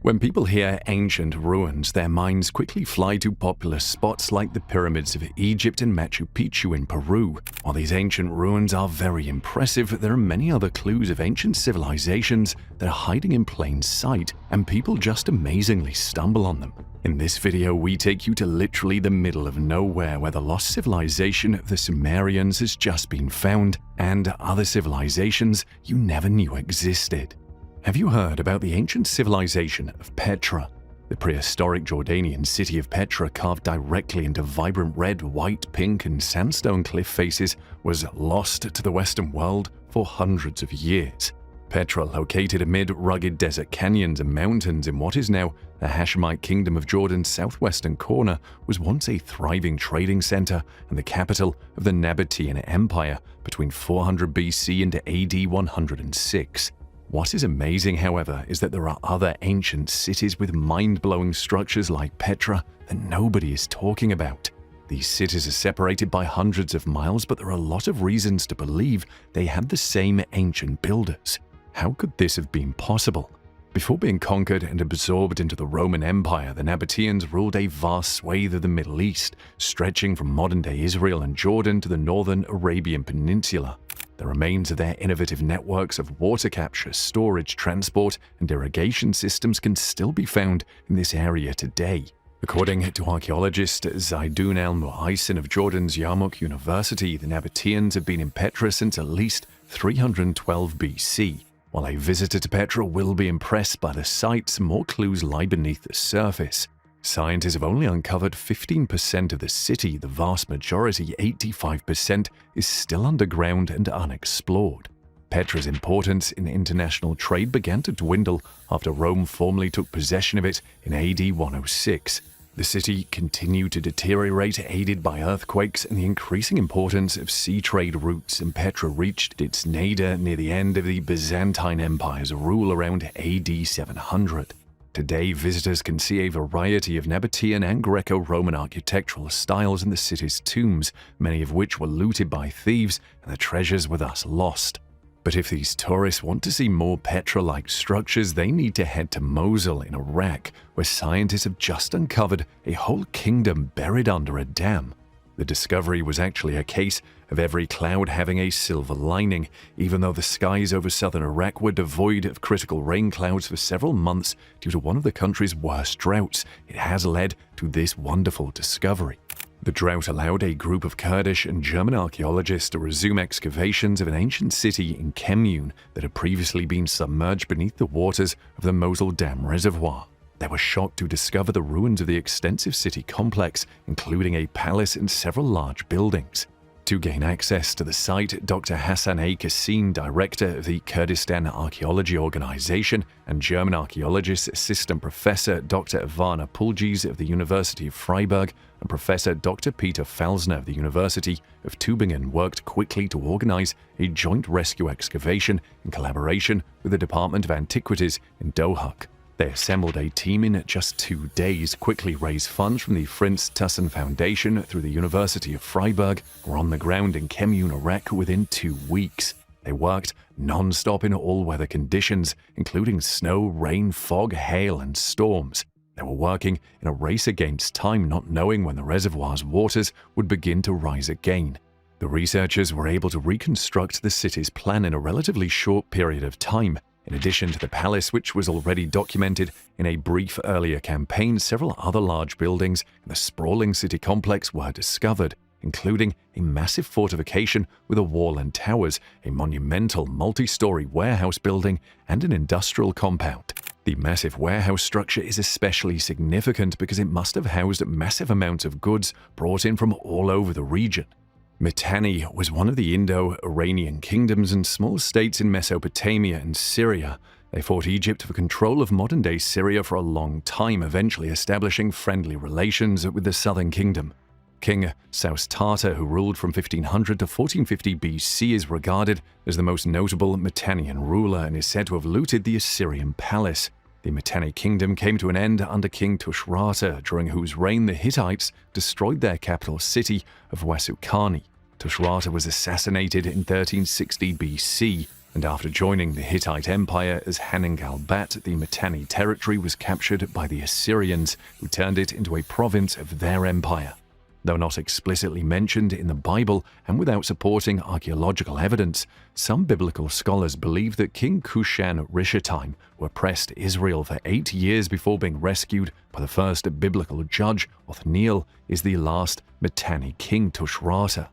When people hear ancient ruins, their minds quickly fly to popular spots like the pyramids of Egypt and Machu Picchu in Peru. While these ancient ruins are very impressive, there are many other clues of ancient civilizations that are hiding in plain sight, and people just amazingly stumble on them. In this video, we take you to literally the middle of nowhere where the lost civilization of the Sumerians has just been found, and other civilizations you never knew existed. Have you heard about the ancient civilization of Petra? The prehistoric Jordanian city of Petra, carved directly into vibrant red, white, pink, and sandstone cliff faces, was lost to the Western world for hundreds of years. Petra, located amid rugged desert canyons and mountains in what is now the Hashemite Kingdom of Jordan's southwestern corner, was once a thriving trading center and the capital of the Nabataean Empire between 400 BC and AD 106. What is amazing, however, is that there are other ancient cities with mind-blowing structures like Petra that nobody is talking about. These cities are separated by hundreds of miles, but there are a lot of reasons to believe they had the same ancient builders. How could this have been possible? Before being conquered and absorbed into the Roman Empire, the Nabataeans ruled a vast swathe of the Middle East, stretching from modern-day Israel and Jordan to the northern Arabian Peninsula. The remains of their innovative networks of water capture, storage, transport, and irrigation systems can still be found in this area today. According to archaeologist Zaidun al-Mu'aysin of Jordan's Yarmouk University, the Nabataeans have been in Petra since at least 312 BC. While a visitor to Petra will be impressed by the sights, more clues lie beneath the surface. Scientists have only uncovered 15% of the city. The vast majority, 85%, is still underground and unexplored. Petra's importance in international trade began to dwindle after Rome formally took possession of it in AD 106. The city continued to deteriorate, aided by earthquakes and the increasing importance of sea trade routes, and Petra reached its nadir near the end of the Byzantine Empire's rule around AD 700. Today, visitors can see a variety of Nabataean and Greco-Roman architectural styles in the city's tombs, many of which were looted by thieves, and the treasures were thus lost. But if these tourists want to see more Petra-like structures, they need to head to Mosul in Iraq, where scientists have just uncovered a whole kingdom buried under a dam. The discovery was actually a case of every cloud having a silver lining. Even though the skies over southern Iraq were devoid of critical rain clouds for several months due to one of the country's worst droughts, it has led to this wonderful discovery. The drought allowed a group of Kurdish and German archaeologists to resume excavations of an ancient city in Kemune that had previously been submerged beneath the waters of the Mosul Dam Reservoir. They were shocked to discover the ruins of the extensive city complex, including a palace and several large buildings. To gain access to the site, Dr. Hassan A. Kassim, director of the Kurdistan Archaeology Organization, and German archaeologist assistant professor Dr. Ivana Pulgis of the University of Freiburg and Professor Dr. Peter Falsner of the University of Tübingen worked quickly to organize a joint rescue excavation in collaboration with the Department of Antiquities in Dohuk. They assembled a team in just 2 days, quickly raised funds from the Fritz Thyssen Foundation through the University of Freiburg, were on the ground in Kemune, Iraq within 2 weeks. They worked non-stop in all-weather conditions, including snow, rain, fog, hail, and storms. They were working in a race against time, not knowing when the reservoir's waters would begin to rise again. The researchers were able to reconstruct the city's plan in a relatively short period of time. In addition to the palace, which was already documented in a brief earlier campaign, several other large buildings in the sprawling city complex were discovered, including a massive fortification with a wall and towers, a monumental multi-story warehouse building, and an industrial compound. The massive warehouse structure is especially significant because it must have housed massive amounts of goods brought in from all over the region. Mitanni was one of the Indo-Iranian kingdoms and small states in Mesopotamia and Syria. They fought Egypt for control of modern-day Syria for a long time, eventually establishing friendly relations with the southern kingdom. King Sous-Tartar, who ruled from 1500 to 1450 BC, is regarded as the most notable Mitannian ruler and is said to have looted the Assyrian palace. The Mitanni kingdom came to an end under King Tushratta, during whose reign the Hittites destroyed their capital city of Wasukani. Tushratta was assassinated in 1360 BC. and after joining the Hittite Empire as Haningalbat, the Mitanni territory was captured by the Assyrians, who turned it into a province of their empire. Though not explicitly mentioned in the Bible and without supporting archaeological evidence, some biblical scholars believe that King Kushan-Rishathaim, who oppressed Israel for 8 years before being rescued by the first biblical judge, Othniel, is the last Mitanni king Tushratta.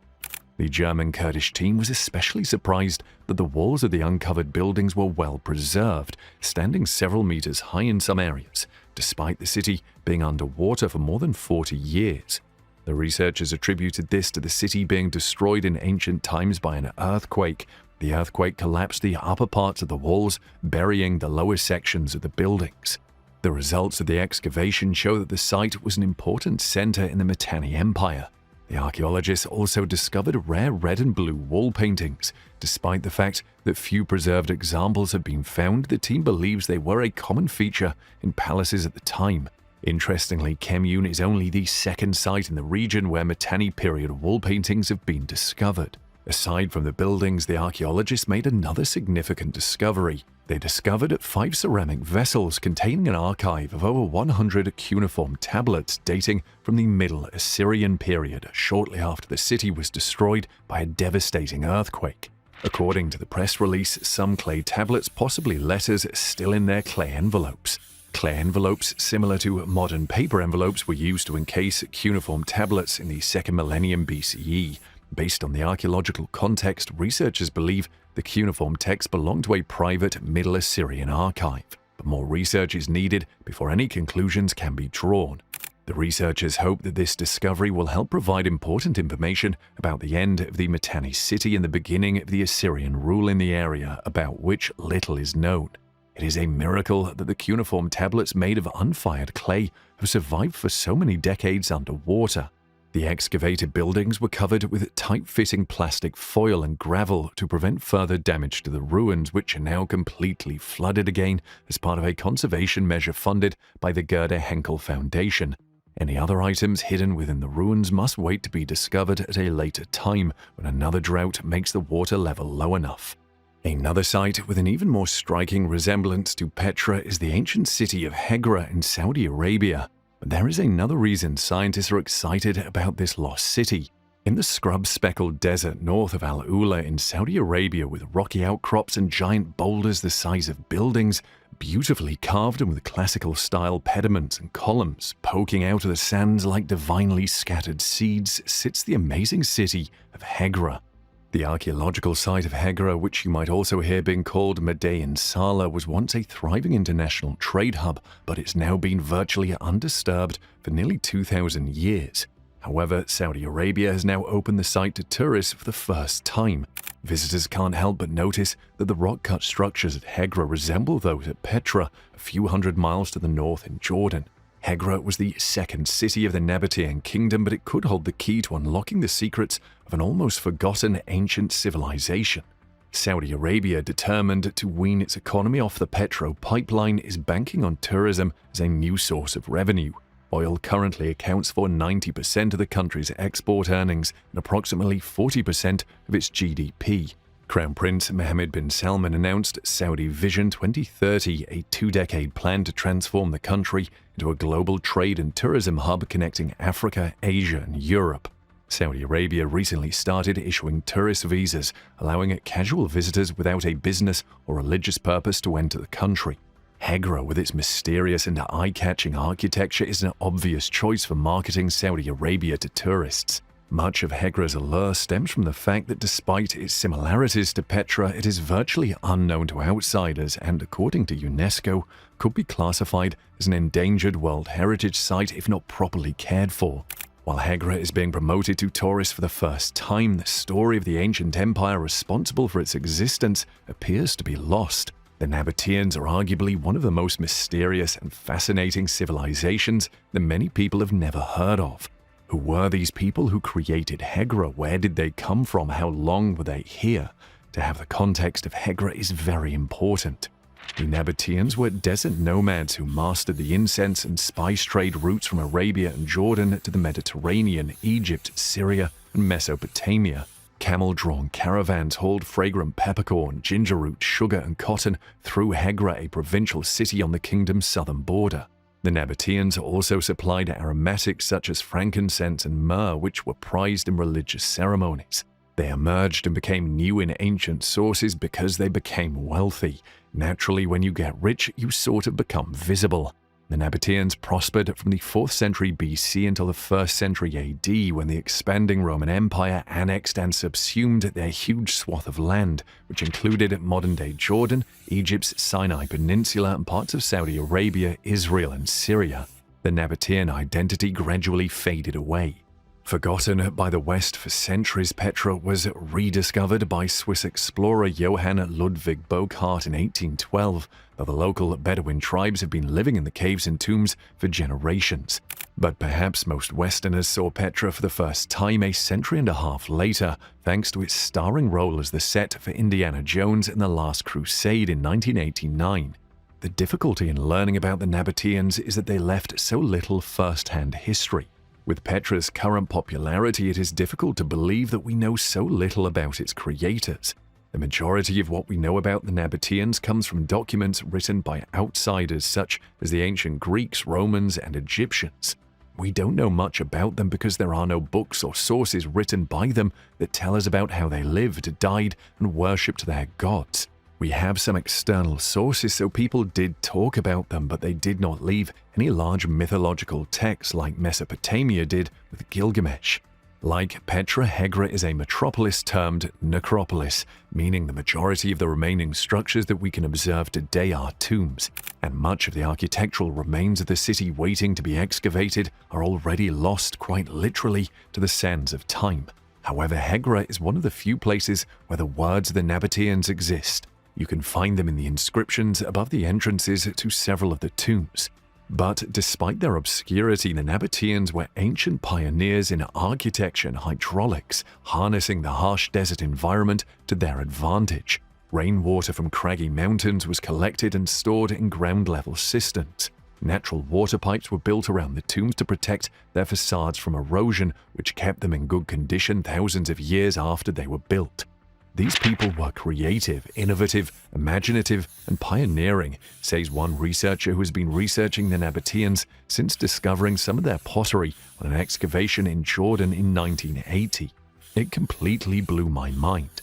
The German Kurdish team was especially surprised that the walls of the uncovered buildings were well preserved, standing several meters high in some areas, despite the city being underwater for more than 40 years. The researchers attributed this to the city being destroyed in ancient times by an earthquake. The earthquake collapsed the upper parts of the walls, burying the lower sections of the buildings. The results of the excavation show that the site was an important center in the Mitanni Empire. The archaeologists also discovered rare red and blue wall paintings. Despite the fact that few preserved examples have been found, the team believes they were a common feature in palaces at the time. Interestingly, Kemyun is only the second site in the region where Mitanni period wall paintings have been discovered. Aside from the buildings, the archaeologists made another significant discovery. They discovered 5 ceramic vessels containing an archive of over 100 cuneiform tablets dating from the Middle Assyrian period, shortly after the city was destroyed by a devastating earthquake. According to the press release, some clay tablets, possibly letters, are still in their clay envelopes. Clay envelopes, similar to modern paper envelopes, were used to encase cuneiform tablets in the 2nd millennium BCE. Based on the archaeological context, researchers believe the cuneiform text belonged to a private Middle Assyrian archive, but more research is needed before any conclusions can be drawn. The researchers hope that this discovery will help provide important information about the end of the Mitanni city and the beginning of the Assyrian rule in the area, about which little is known. It is a miracle that the cuneiform tablets made of unfired clay have survived for so many decades underwater. The excavated buildings were covered with tight-fitting plastic foil and gravel to prevent further damage to the ruins, which are now completely flooded again as part of a conservation measure funded by the Gerda Henkel Foundation. Any other items hidden within the ruins must wait to be discovered at a later time when another drought makes the water level low enough. Another site with an even more striking resemblance to Petra is the ancient city of Hegra in Saudi Arabia. But there is another reason scientists are excited about this lost city. In the scrub-speckled desert north of Al Ula in Saudi Arabia, with rocky outcrops and giant boulders the size of buildings, beautifully carved and with classical-style pediments and columns poking out of the sands like divinely scattered seeds, sits the amazing city of Hegra. The archaeological site of Hegra, which you might also hear being called Madain Sala, was once a thriving international trade hub, but it's now been virtually undisturbed for nearly 2,000 years. However, Saudi Arabia has now opened the site to tourists for the first time. Visitors can't help but notice that the rock-cut structures at Hegra resemble those at Petra, a few hundred miles to the north in Jordan. Hegra was the second city of the Nabataean kingdom, but it could hold the key to unlocking the secrets of an almost forgotten ancient civilization. Saudi Arabia, determined to wean its economy off the Petro pipeline, is banking on tourism as a new source of revenue. Oil currently accounts for 90% of the country's export earnings and approximately 40% of its GDP. Crown Prince Mohammed bin Salman announced Saudi Vision 2030, a 2-decade plan to transform the country into a global trade and tourism hub connecting Africa, Asia, and Europe. Saudi Arabia recently started issuing tourist visas, allowing casual visitors without a business or religious purpose to enter the country. Hegra, with its mysterious and eye-catching architecture, is an obvious choice for marketing Saudi Arabia to tourists. Much of Hegra's allure stems from the fact that despite its similarities to Petra, it is virtually unknown to outsiders and, according to UNESCO, could be classified as an endangered World Heritage Site if not properly cared for. While Hegra is being promoted to tourists for the first time, the story of the ancient empire responsible for its existence appears to be lost. The Nabataeans are arguably one of the most mysterious and fascinating civilizations that many people have never heard of. Who were these people who created Hegra? Where did they come from? How long were they here? To have the context of Hegra is very important. The Nabataeans were desert nomads who mastered the incense and spice trade routes from Arabia and Jordan to the Mediterranean, Egypt, Syria, and Mesopotamia. Camel-drawn caravans hauled fragrant peppercorn, ginger root, sugar, and cotton through Hegra, a provincial city on the kingdom's southern border. The Nabataeans also supplied aromatics such as frankincense and myrrh, which were prized in religious ceremonies. They emerged and became new in ancient sources because they became wealthy. Naturally, when you get rich, you sort of become visible. The Nabataeans prospered from the 4th century BC until the 1st century AD, when the expanding Roman Empire annexed and subsumed their huge swath of land, which included modern-day Jordan, Egypt's Sinai Peninsula, and parts of Saudi Arabia, Israel, and Syria. The Nabataean identity gradually faded away. Forgotten by the West for centuries, Petra was rediscovered by Swiss explorer Johann Ludwig Burckhardt in 1812, though the local Bedouin tribes have been living in the caves and tombs for generations. But perhaps most Westerners saw Petra for the first time a century and a half later, thanks to its starring role as the set for Indiana Jones and the Last Crusade in 1989. The difficulty in learning about the Nabataeans is that they left so little first-hand history. With Petra's current popularity, it is difficult to believe that we know so little about its creators. The majority of what we know about the Nabataeans comes from documents written by outsiders such as the ancient Greeks, Romans, and Egyptians. We don't know much about them because there are no books or sources written by them that tell us about how they lived, died, and worshipped their gods. We have some external sources, so people did talk about them, but they did not leave any large mythological texts like Mesopotamia did with Gilgamesh. Like Petra, Hegra is a metropolis termed necropolis, meaning the majority of the remaining structures that we can observe today are tombs, and much of the architectural remains of the city waiting to be excavated are already lost quite literally to the sands of time. However, Hegra is one of the few places where the words of the Nabataeans exist. You can find them in the inscriptions above the entrances to several of the tombs. But despite their obscurity, the Nabataeans were ancient pioneers in architecture and hydraulics, harnessing the harsh desert environment to their advantage. Rainwater from craggy mountains was collected and stored in ground-level cisterns. Natural water pipes were built around the tombs to protect their facades from erosion, which kept them in good condition thousands of years after they were built. These people were creative, innovative, imaginative, and pioneering, says one researcher who has been researching the Nabataeans since discovering some of their pottery on an excavation in Jordan in 1980. It completely blew my mind.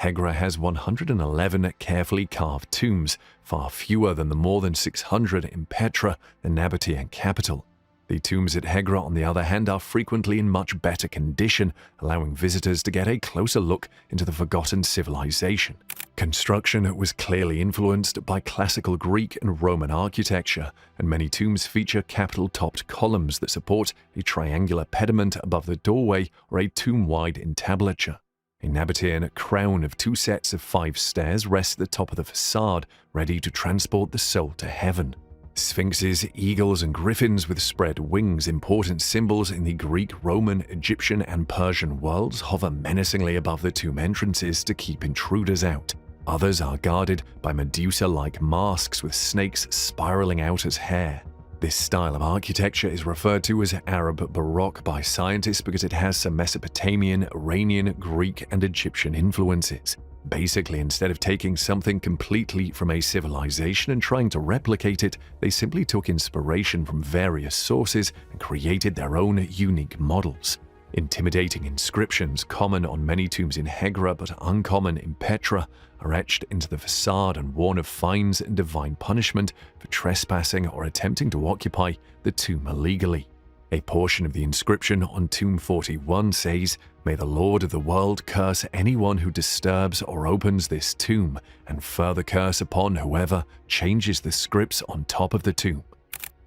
Hegra has 111 carefully carved tombs, far fewer than the more than 600 in Petra, the Nabataean capital. The tombs at Hegra, on the other hand, are frequently in much better condition, allowing visitors to get a closer look into the forgotten civilization. Construction was clearly influenced by classical Greek and Roman architecture, and many tombs feature capital-topped columns that support a triangular pediment above the doorway or a tomb-wide entablature. A Nabataean crown of 2 sets of 5 stairs rests at the top of the facade, ready to transport the soul to heaven. Sphinxes, eagles, and griffins with spread wings, important symbols in the Greek, Roman, Egyptian, and Persian worlds, hover menacingly above the tomb entrances to keep intruders out. Others are guarded by Medusa-like masks with snakes spiraling out as hair. This style of architecture is referred to as Arab Baroque by scientists because it has some Mesopotamian, Iranian, Greek, and Egyptian influences. Basically, instead of taking something completely from a civilization and trying to replicate it, they simply took inspiration from various sources and created their own unique models. Intimidating inscriptions, common on many tombs in Hegra but uncommon in Petra, are etched into the facade and warn of fines and divine punishment for trespassing or attempting to occupy the tomb illegally. A portion of the inscription on Tomb 41 says, "May the Lord of the world curse anyone who disturbs or opens this tomb, and further curse upon whoever changes the scripts on top of the tomb."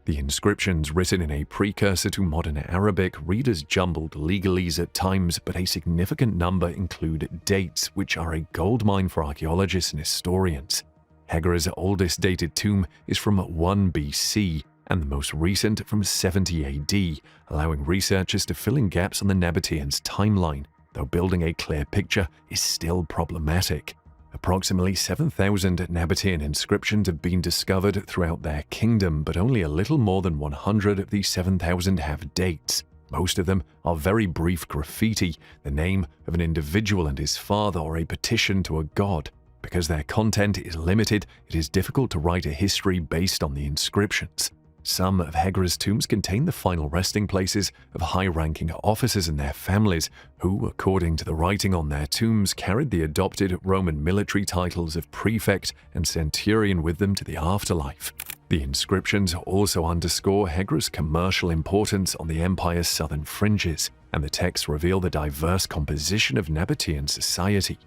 The inscriptions, written in a precursor to modern Arabic, read as jumbled legalese at times, but a significant number include dates, which are a goldmine for archaeologists and historians. Hegra's oldest dated tomb is from 1 BC, and the most recent from 70 AD, allowing researchers to fill in gaps on the Nabataeans' timeline, though building a clear picture is still problematic. Approximately 7,000 Nabataean inscriptions have been discovered throughout their kingdom, but only a little more than 100 of these 7,000 have dates. Most of them are very brief graffiti, the name of an individual and his father, or a petition to a god. Because their content is limited, it is difficult to write a history based on the inscriptions. Some of Hegra's tombs contain the final resting places of high-ranking officers and their families, who, according to the writing on their tombs, carried the adopted Roman military titles of prefect and centurion with them to the afterlife. The inscriptions also underscore Hegra's commercial importance on the empire's southern fringes, and the texts reveal the diverse composition of Nabataean society.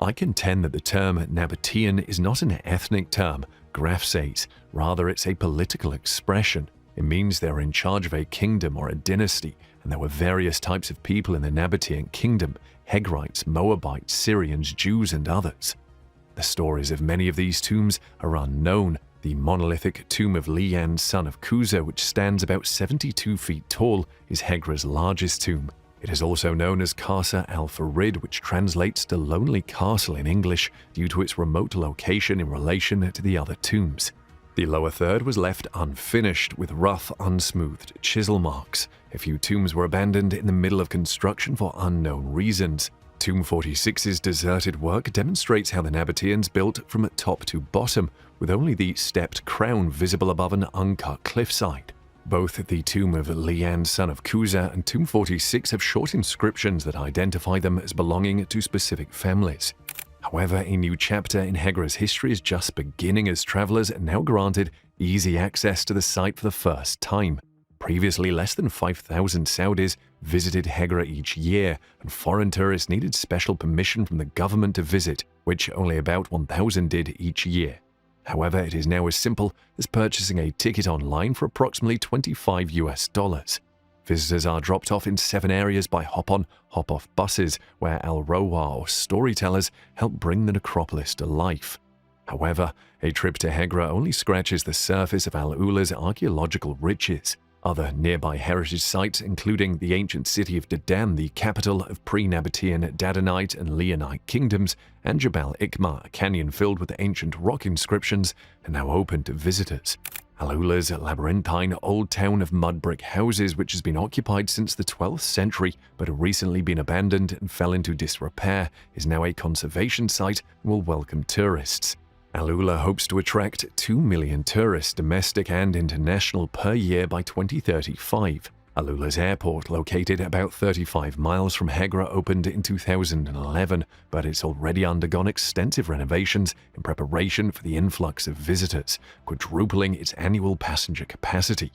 I contend that the term Nabataean is not an ethnic term, Graf says, rather it's a political expression. It means they were in charge of a kingdom or a dynasty, and there were various types of people in the Nabataean kingdom: Hegrites, Moabites, Syrians, Jews, and others. The stories of many of these tombs are unknown. The monolithic tomb of Lian, son of Kuza, which stands about 72 feet tall, is Hegra's largest tomb. It is also known as Casa al-Farid, which translates to Lonely Castle in English due to its remote location in relation to the other tombs. The lower third was left unfinished, with rough, unsmoothed chisel marks. A few tombs were abandoned in the middle of construction for unknown reasons. Tomb 46's deserted work demonstrates how the Nabataeans built from top to bottom, with only the stepped crown visible above an uncut cliffside. Both the tomb of Lian, son of Kuza, and Tomb 46 have short inscriptions that identify them as belonging to specific families. However, a new chapter in Hegra's history is just beginning, as travelers are now granted easy access to the site for the first time. Previously, less than 5,000 Saudis visited Hegra each year, and foreign tourists needed special permission from the government to visit, which only about 1,000 did each year. However, it is now as simple as purchasing a ticket online for approximately $25. Visitors are dropped off in 7 areas by hop-on, hop-off buses, where al-Rowa, or storytellers, help bring the necropolis to life. However, a trip to Hegra only scratches the surface of al-Ula's archaeological riches. Other nearby heritage sites, including the ancient city of Dedan, the capital of pre-Nabataean Dadanite and Leonite kingdoms, and Jabal Ikma, a canyon filled with ancient rock inscriptions, are now open to visitors. Al-Ula's labyrinthine old town of mud brick houses, which has been occupied since the 12th century but had recently been abandoned and fell into disrepair, is now a conservation site and will welcome tourists. Al-Ula hopes to attract 2 million tourists, domestic and international, per year by 2035. Al-Ula's airport, located about 35 miles from Hegra, opened in 2011, but it's already undergone extensive renovations in preparation for the influx of visitors, quadrupling its annual passenger capacity.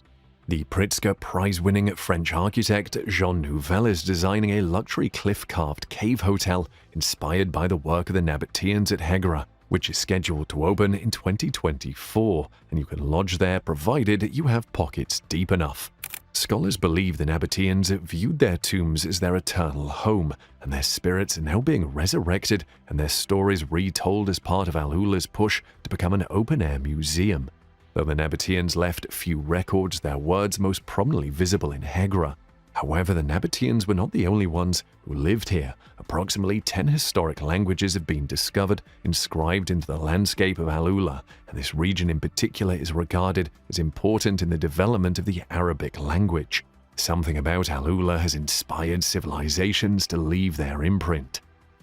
The Pritzker Prize-winning French architect Jean Nouvel is designing a luxury cliff-carved cave hotel inspired by the work of the Nabataeans at Hegra, which is scheduled to open in 2024, and you can lodge there provided you have pockets deep enough. Scholars believe the Nabataeans viewed their tombs as their eternal home, and their spirits are now being resurrected and their stories retold as part of Al-Ula's push to become an open-air museum. Though the Nabataeans left few records, their words most prominently visible in Hegra. However, the Nabataeans were not the only ones who lived here. Approximately 10 historic languages have been discovered, inscribed into the landscape of Al-Ula, and this region in particular is regarded as important in the development of the Arabic language. Something about Al-Ula has inspired civilizations to leave their imprint.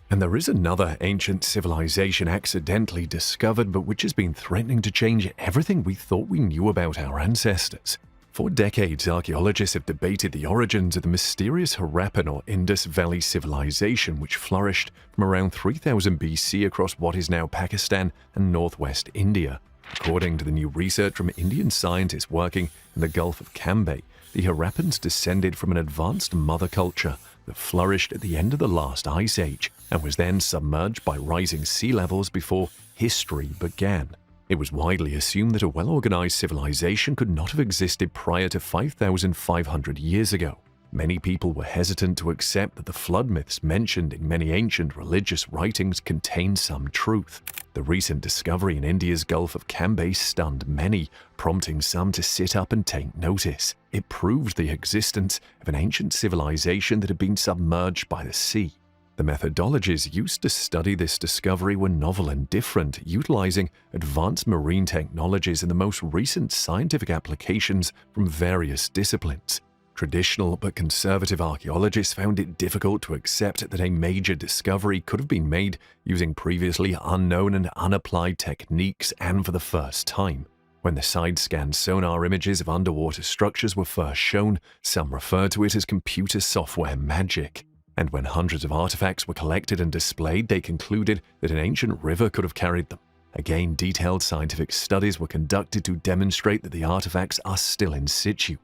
And there is another ancient civilization accidentally discovered, but which has been threatening to change everything we thought we knew about our ancestors. For decades, archaeologists have debated the origins of the mysterious Harappan or Indus Valley civilization, which flourished from around 3000 BC across what is now Pakistan and northwest India. According to the new research from Indian scientists working in the Gulf of Cambay, the Harappans descended from an advanced mother culture that flourished at the end of the last ice age and was then submerged by rising sea levels before history began. It was widely assumed that a well-organized civilization could not have existed prior to 5,500 years ago. Many people were hesitant to accept that the flood myths mentioned in many ancient religious writings contained some truth. The recent discovery in India's Gulf of Cambay stunned many, prompting some to sit up and take notice. It proved the existence of an ancient civilization that had been submerged by the sea. The methodologies used to study this discovery were novel and different, utilizing advanced marine technologies and the most recent scientific applications from various disciplines. Traditional but conservative archaeologists found it difficult to accept that a major discovery could have been made using previously unknown and unapplied techniques and for the first time. When the side-scan sonar images of underwater structures were first shown, some referred to it as computer software magic. And when hundreds of artifacts were collected and displayed, they concluded that an ancient river could have carried them. Again, detailed scientific studies were conducted to demonstrate that the artifacts are still in situ.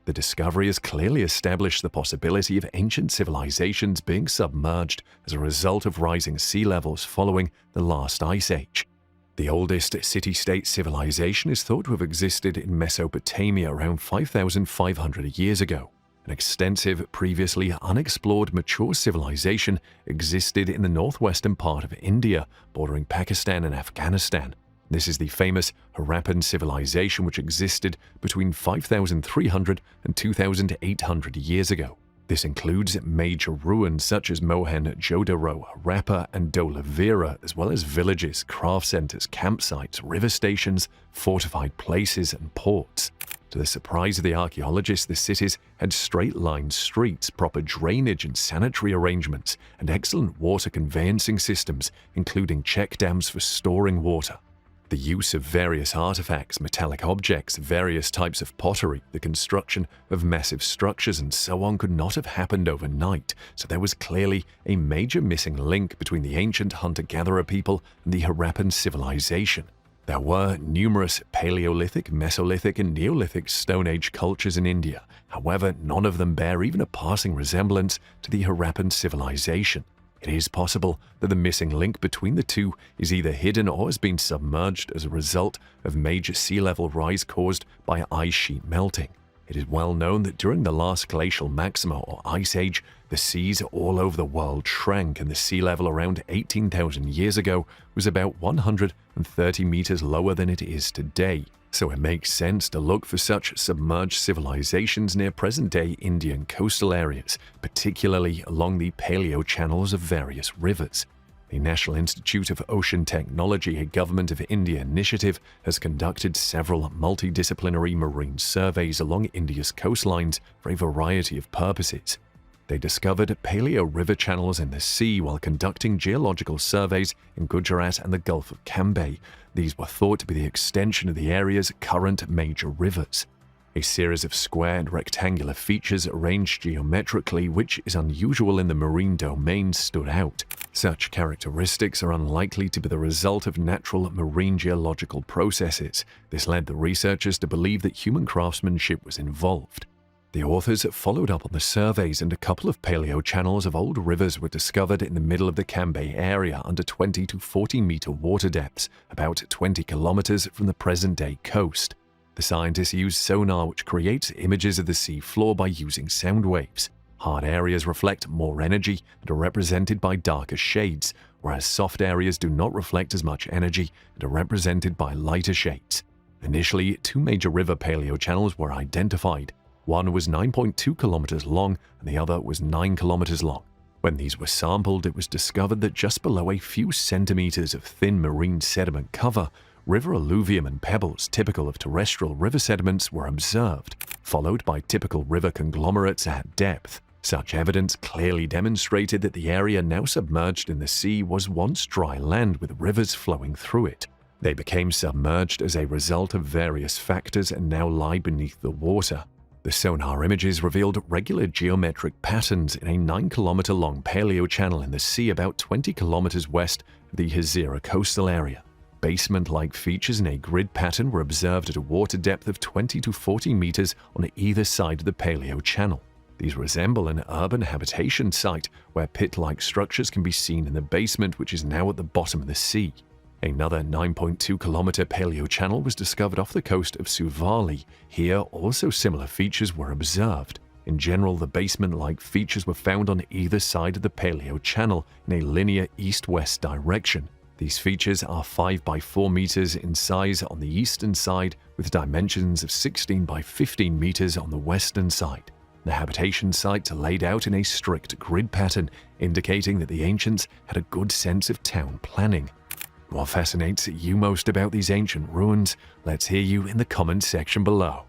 The discovery has clearly established the possibility of ancient civilizations being submerged as a result of rising sea levels following the last ice age. The oldest city-state civilization is thought to have existed in Mesopotamia around 5,500 years ago. An extensive, previously unexplored mature civilization existed in the northwestern part of India, bordering Pakistan and Afghanistan. This is the famous Harappan civilization which existed between 5,300 and 2,800 years ago. This includes major ruins such as Mohenjo-daro, Harappa, and Dholavira, as well as villages, craft centers, campsites, river stations, fortified places, and ports. To the surprise of the archaeologists, the cities had straight-lined streets, proper drainage and sanitary arrangements, and excellent water conveyancing systems, including check dams for storing water. The use of various artifacts, metallic objects, various types of pottery, the construction of massive structures, and so on could not have happened overnight, so there was clearly a major missing link between the ancient hunter-gatherer people and the Harappan civilization. There were numerous Paleolithic, Mesolithic, and Neolithic Stone Age cultures in India. However, none of them bear even a passing resemblance to the Harappan civilization. It is possible that the missing link between the two is either hidden or has been submerged as a result of major sea level rise caused by ice sheet melting. It is well known that during the last glacial maxima or ice age, the seas all over the world shrank and the sea level around 18,000 years ago was about 130 meters lower than it is today. So it makes sense to look for such submerged civilizations near present-day Indian coastal areas, particularly along the paleo-channels of various rivers. The National Institute of Ocean Technology, a Government of India initiative, has conducted several multidisciplinary marine surveys along India's coastlines for a variety of purposes. They discovered paleo river channels in the sea while conducting geological surveys in Gujarat and the Gulf of Cambay. These were thought to be the extension of the area's current major rivers. A series of square and rectangular features arranged geometrically, which is unusual in the marine domain, stood out. Such characteristics are unlikely to be the result of natural marine geological processes. This led the researchers to believe that human craftsmanship was involved. The authors followed up on the surveys, and a couple of paleo channels of old rivers were discovered in the middle of the Cambay area under 20 to 40 meter water depths, about 20 kilometers from the present-day coast. The scientists used sonar, which creates images of the sea floor by using sound waves. Hard areas reflect more energy and are represented by darker shades, whereas soft areas do not reflect as much energy and are represented by lighter shades. Initially, two major river paleo channels were identified. One was 9.2 kilometers long and the other was 9 kilometers long. When these were sampled, it was discovered that just below a few centimeters of thin marine sediment cover, river alluvium and pebbles typical of terrestrial river sediments were observed, followed by typical river conglomerates at depth. Such evidence clearly demonstrated that the area now submerged in the sea was once dry land with rivers flowing through it. They became submerged as a result of various factors and now lie beneath the water. The sonar images revealed regular geometric patterns in a 9-kilometer-long paleo channel in the sea about 20 kilometers west of the Hazira coastal area. Basement-like features in a grid pattern were observed at a water depth of 20 to 40 meters on either side of the paleo channel. These resemble an urban habitation site where pit-like structures can be seen in the basement, which is now at the bottom of the sea. Another 9.2-kilometer paleo channel was discovered off the coast of Suvali. Here, also similar features were observed. In general, the basement-like features were found on either side of the paleo channel in a linear east-west direction. These features are 5 by 4 meters in size on the eastern side, with dimensions of 16 by 15 meters on the western side. The habitation sites are laid out in a strict grid pattern, indicating that the ancients had a good sense of town planning. What fascinates you most about these ancient ruins? Let's hear you in the comments section below.